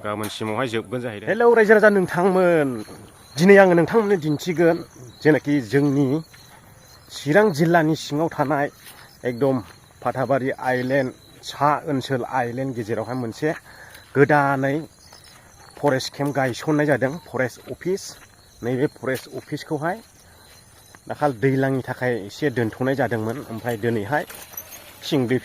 गाबोनसिमावहाय जोबगोन जाहैदों। हेलौ रायजो राजा नोंथांमोन, दिनै आङो नोंथांमोननो दिन्थिगोन जेनाखि जोंनि चिरां जिल्लानि सिङाव थानाय एकदम फाथाबारि आइलेण्ड सा ओनसोल आइलेण्ड गेजेरावहाय मोनसे गोदानै फरेस्ट केम्प गायसननाय जादों। फरेस्ट अफिस, नैबे फरेस्ट अफिसखौहाय दाखाल दैज्लांनि थाखाय एसे दोनथ'नाय जादोंमोन, ओमफ्राय दिनैहाय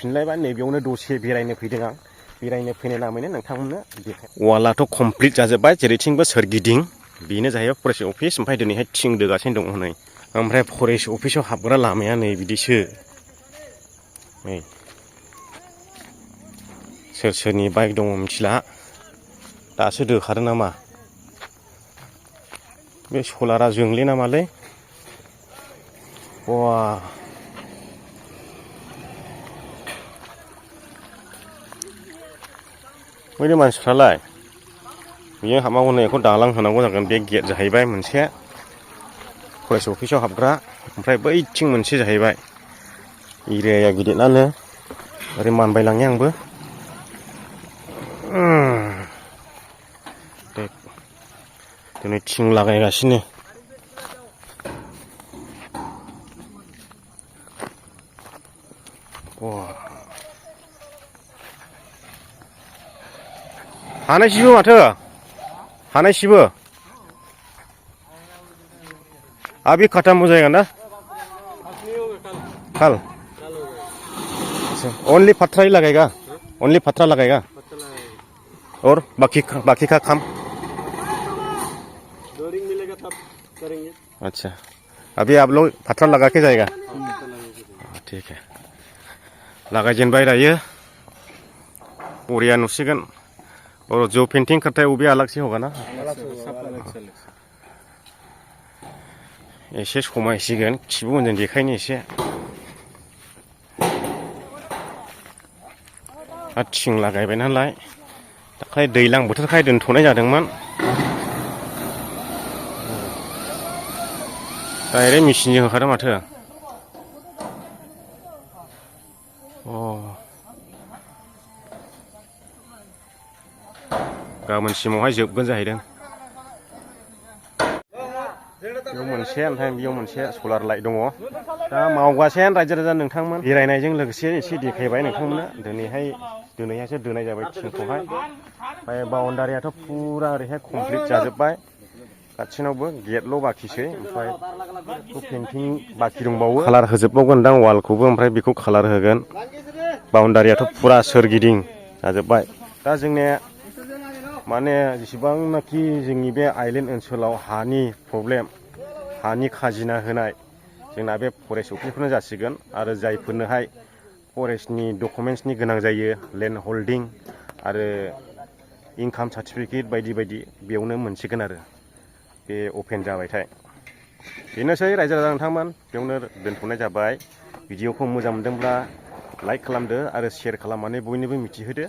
फिनलायबाय। नैबेयावनो दसे बेरायनो फैदों आं। बेरायनो फैनाय नामैनो नोंथांमोननो देखाय। वालाथ' कमप्लिट जाजोब्बाय जेरैथिंबो सोरगिदिं। बेनो जाहैबाय फरेस्ट अफिस। ओमफ्राय दिनैहाय थिं दोगासिनो दङ हनै। ओमफ्राय फरेस्ट अफिसाव हाबग्रा लामाया नै बिदिसो। नै सोर सोरनि बाइक दङ मिथिला, दासो दोखादों नामा। बे सलारा जोंले नामालै। बा बैनि मानसिफ्रालाय बियो हाबनांगौ नै बेखौ दालां होनांगौ जागोन। बे गेट जाहैबाय मोनसे फरेस्ट अफिसाव हाबग्रा। ओमफ्राय बैथिं मोनसे जाहैबाय। एरियाया गिदिरानो। ओरै मानबायलाङो आंबो। दिनै थिं लागायगासिनो। हानायसिबो माथो, हानायसिबो। अभी खत्म हो जाएगा ना कल? ओनली पत्थर ही लगेगा, ओनली पत्थर लगेगा और बाकी का काम डोरिंग मिलेगा तब करेंगे। अच्छा, अभी आप लोग पत्थर लगा के जाएगा। ठीक है, लगाजेनबाय दायो। बढ़िया नुसिगोन। और जो पेंटिंग करता है वो भी अलग से होगा ना। एसे समायसिगोन, खिबु मोनजों देखायनो एसे। थिं लागायबाय नालाय दाखालि दैज्लां बोथोरखाय दोनथ'नाय जादोंमोन। डाइरेक्ट मेचिनजों होखादों माथो। गाबोनसिमावहाय जोबगोन जाहैदों। बेयाव मोनसे, ओमफ्राय बेयाव मोनसे सलार लाइट दङ। दा मावगासिनो रायजो राजा नोंथांमोन। बेरायनायजों लोगोसे एसे देखायबाय नोंथांमोननो। दिनैहायसो दोनाय जाबाय थिंखौहाय। ओमफ्राय बाउन्डारियाथ' फुरा ओरैहाय कमप्लिट जाजोब्बाय। गासिनावबो गेटल' बाखिसै। ओमफ्राय पेन्टिं बाखि दंबावो। कालार होजोबबावगोनदां वालखौबो, ओमफ्राय बेखौ कालार होगोन। बाउन्डारियाथ' फुरा सोरगिदिं जाजोब्बाय। दा जोंनिया माने जेसेबांनाखि जोंनि बे आइलेण्ड ओनसोलाव हानि प्रब्लेम, हानि खाजिना होनाय, जोंना बे फरेस्ट अफिसखौनो जासिगोन। आरो जायफोरनोहाय फरेस्टनि डकुमेन्ट्सनि गोनां जायो, लेन्ड हल्डिं आरो इनकाम सार्टिफिकेट बायदि बायदि, बेयावनो मोनसिगोन आरो बे अपेन जाबायथाय। बेनोसै रायजो राजा नोंथांमोन, बेयावनो दोनथ'नाय जाबाय। भिडिअखौ मोजां मोनदोंब्ला लाइक खालामदो आरो शेयार खालामनानै बयनोबो मिथिहोदो।